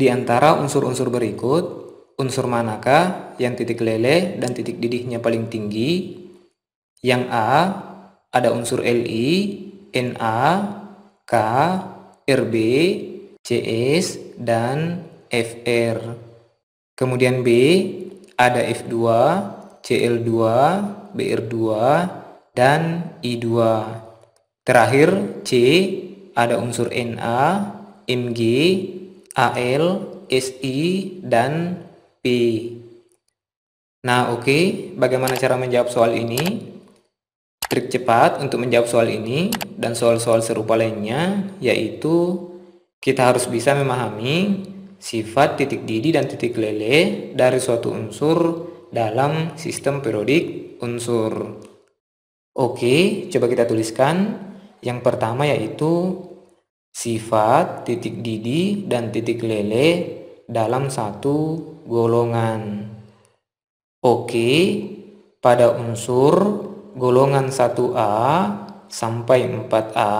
Di antara unsur-unsur berikut, unsur manakah yang titik leleh dan titik didihnya paling tinggi? Yang A, ada unsur Li, Na, K, Rb, Cs, dan Fr. Kemudian B, ada F2, Cl2, Br2, dan I2. Terakhir C, ada unsur Na, Mg, Al, Si, dan P. Nah, oke, bagaimana cara menjawab soal ini? Trik cepat untuk menjawab soal ini dan soal-soal serupa lainnya yaitu kita harus bisa memahami sifat titik didih dan titik leleh dari suatu unsur dalam sistem periodik unsur. Oke, coba kita tuliskan. Yang pertama yaitu sifat titik didih dan titik leleh dalam satu golongan. Oke, pada unsur golongan 1A sampai 4A,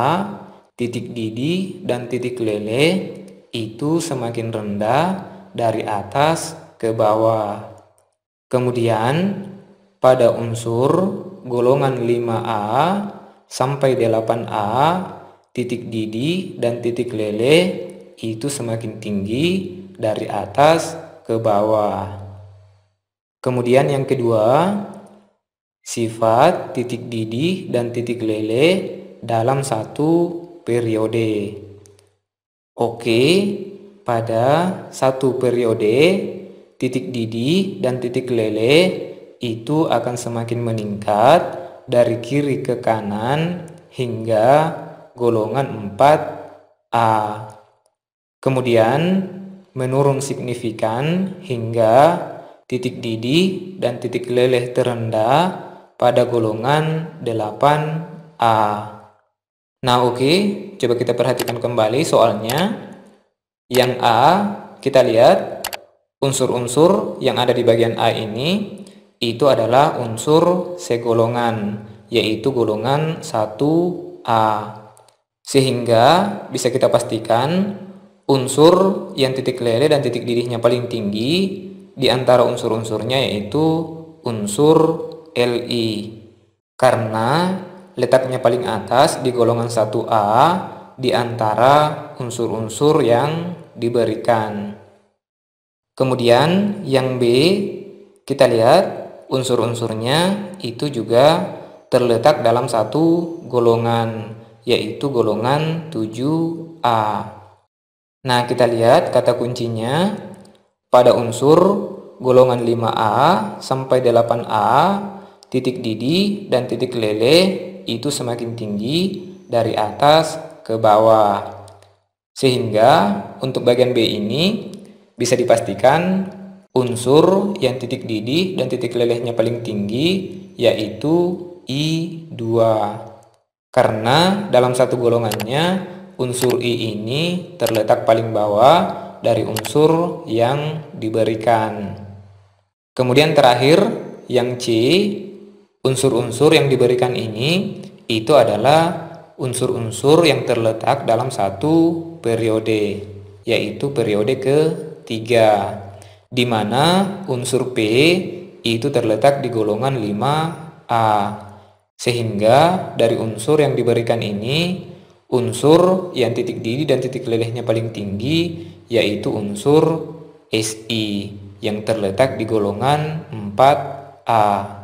titik didih dan titik leleh itu semakin rendah dari atas ke bawah. Kemudian pada unsur golongan 5A sampai 8A, titik didih dan titik leleh itu semakin tinggi dari atas ke bawah. Kemudian yang kedua, sifat titik didih dan titik leleh dalam satu periode. Oke, pada satu periode, titik didih dan titik leleh itu akan semakin meningkat dari kiri ke kanan hingga golongan 4A. Kemudian menurun signifikan hingga titik didih dan titik leleh terendah pada golongan 8A. Nah, oke, coba kita perhatikan kembali soalnya. Yang A, kita lihat unsur-unsur yang ada di bagian A ini itu adalah unsur segolongan, yaitu golongan 1A. Sehingga bisa kita pastikan unsur yang titik leleh dan titik didihnya paling tinggi di antara unsur-unsurnya yaitu unsur Li. Karena letaknya paling atas di golongan 1A di antara unsur-unsur yang diberikan. Kemudian yang B, kita lihat unsur-unsurnya itu juga terletak dalam satu golongan, yaitu golongan 7A. Nah, kita lihat kata kuncinya pada unsur golongan 5A sampai 8A, titik didih dan titik leleh itu semakin tinggi dari atas ke bawah. Sehingga untuk bagian B ini bisa dipastikan unsur yang titik didih dan titik lelehnya paling tinggi yaitu I2. Karena dalam satu golongannya unsur I ini terletak paling bawah dari unsur yang diberikan. Kemudian terakhir yang C, unsur-unsur yang diberikan ini itu adalah unsur-unsur yang terletak dalam satu periode, yaitu periode ketiga, di mana unsur P itu terletak di golongan 5A. Sehingga dari unsur yang diberikan ini, unsur yang titik didih dan titik lelehnya paling tinggi yaitu unsur Si yang terletak di golongan 4A.